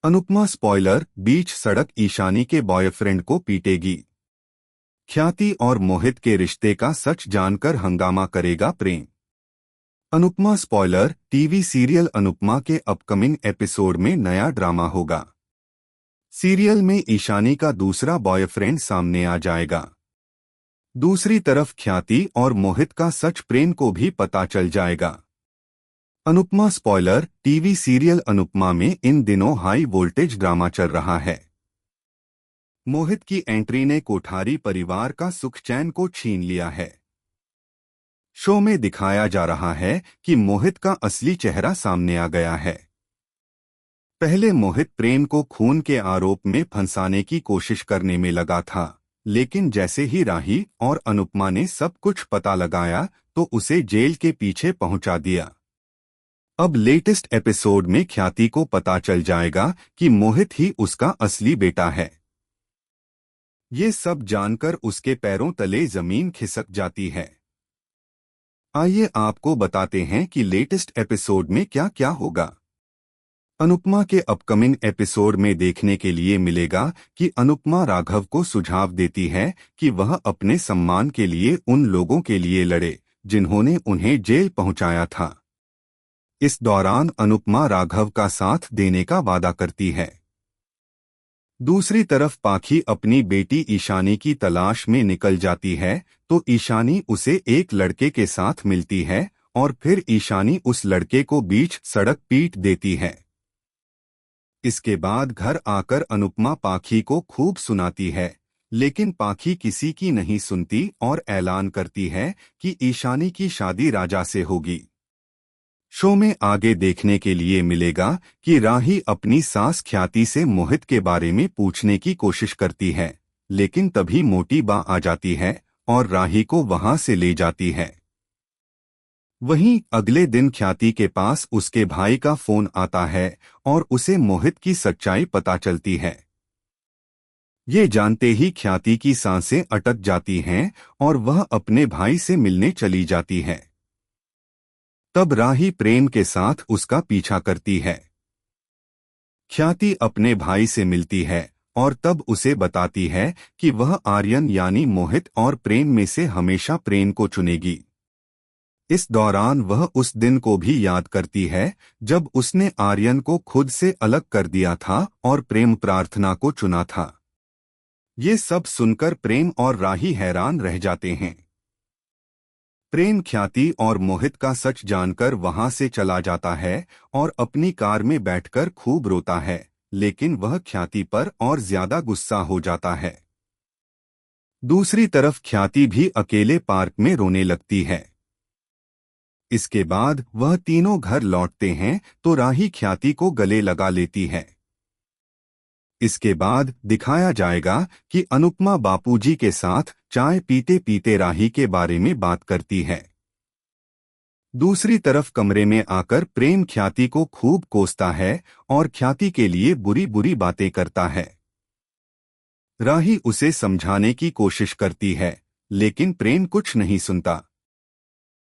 Anupama spoiler, बीच सड़क ईशानी के boyfriend को पीटेगी। ख्याति और मोहित के रिश्ते का सच जानकर हंगामा करेगा Prem. Anupama spoiler, TV serial Anupama के अपकमिंग एपिसोड में नया ड्रामा होगा। सीरियल में ईशानी का दूसरा बॉयफ्रेंड सामने आ जाएगा। दूसरी तरफ ख्याति और मोहित का सच प्रेम को भी पता चल जाएगा। Anupama spoiler, TV serial Anupama में इन दिनों हाई वोल्टेज ड्रामा चल रहा है। मोहित की एंट्री ने कोठारी परिवार का सुख चैन को छीन लिया है। शो में दिखाया जा रहा है कि मोहित का असली चेहरा सामने आ गया है। पहले मोहित प्रेम को खून के आरोप में फंसाने की कोशिश करने में लगा था, लेकिन जैसे ही राही और अनुपमा ने सब कुछ पता लगाया तो उसे जेल के पीछे पहुंचा दिया। अब लेटेस्ट एपिसोड में ख्याति को पता चल जाएगा कि मोहित ही उसका असली बेटा है। ये सब जानकर उसके पैरों तले जमीन खिसक जाती है। आइए आपको बताते हैं कि लेटेस्ट एपिसोड में क्या क्या होगा। अनुपमा के अपकमिंग एपिसोड में देखने के लिए मिलेगा कि अनुपमा राघव को सुझाव देती है कि वह अपने सम्मान के लिए उन लोगों के लिए लड़े जिन्होंने उन्हें जेल पहुंचाया था। इस दौरान अनुपमा राघव का साथ देने का वादा करती है। दूसरी तरफ पाखी अपनी बेटी ईशानी की तलाश में निकल जाती है तो ईशानी उसे एक लड़के के साथ मिलती है और फिर ईशानी उस लड़के को बीच सड़क पीट देती है। इसके बाद घर आकर अनुपमा पाखी को खूब सुनाती है, लेकिन पाखी किसी की नहीं सुनती और ऐलान करती है कि ईशानी की शादी राजा से होगी। शो में आगे देखने के लिए मिलेगा कि राही अपनी सास ख्याति से मोहित के बारे में पूछने की कोशिश करती है, लेकिन तभी मोटी बा आ जाती है और राही को वहां से ले जाती है। वहीं अगले दिन ख्याति के पास उसके भाई का फोन आता है और उसे मोहित की सच्चाई पता चलती है। ये जानते ही ख्याति की सांसें अटक जाती हैं और वह अपने भाई से मिलने चली जाती है। तब राही प्रेम के साथ उसका पीछा करती है। ख्याति अपने भाई से मिलती है और तब उसे बताती है कि वह आर्यन यानी मोहित और प्रेम में से हमेशा प्रेम को चुनेगी। इस दौरान वह उस दिन को भी याद करती है जब उसने आर्यन को खुद से अलग कर दिया था और प्रेम प्रार्थना को चुना था। ये सब सुनकर प्रेम और राही हैरान रह जाते हैं। प्रेम ख्याति और मोहित का सच जानकर वहां से चला जाता है और अपनी कार में बैठकर खूब रोता है, लेकिन वह ख्याति पर और ज्यादा गुस्सा हो जाता है। दूसरी तरफ ख्याति भी अकेले पार्क में रोने लगती है। इसके बाद वह तीनों घर लौटते हैं तो राही ख्याति को गले लगा लेती है। इसके बाद दिखाया जाएगा कि अनुपमा बापूजी के साथ चाय पीते पीते राही के बारे में बात करती है। दूसरी तरफ कमरे में आकर प्रेम ख्याति को खूब कोसता है और ख्याति के लिए बुरी बुरी बातें करता है। राही उसे समझाने की कोशिश करती है, लेकिन प्रेम कुछ नहीं सुनता।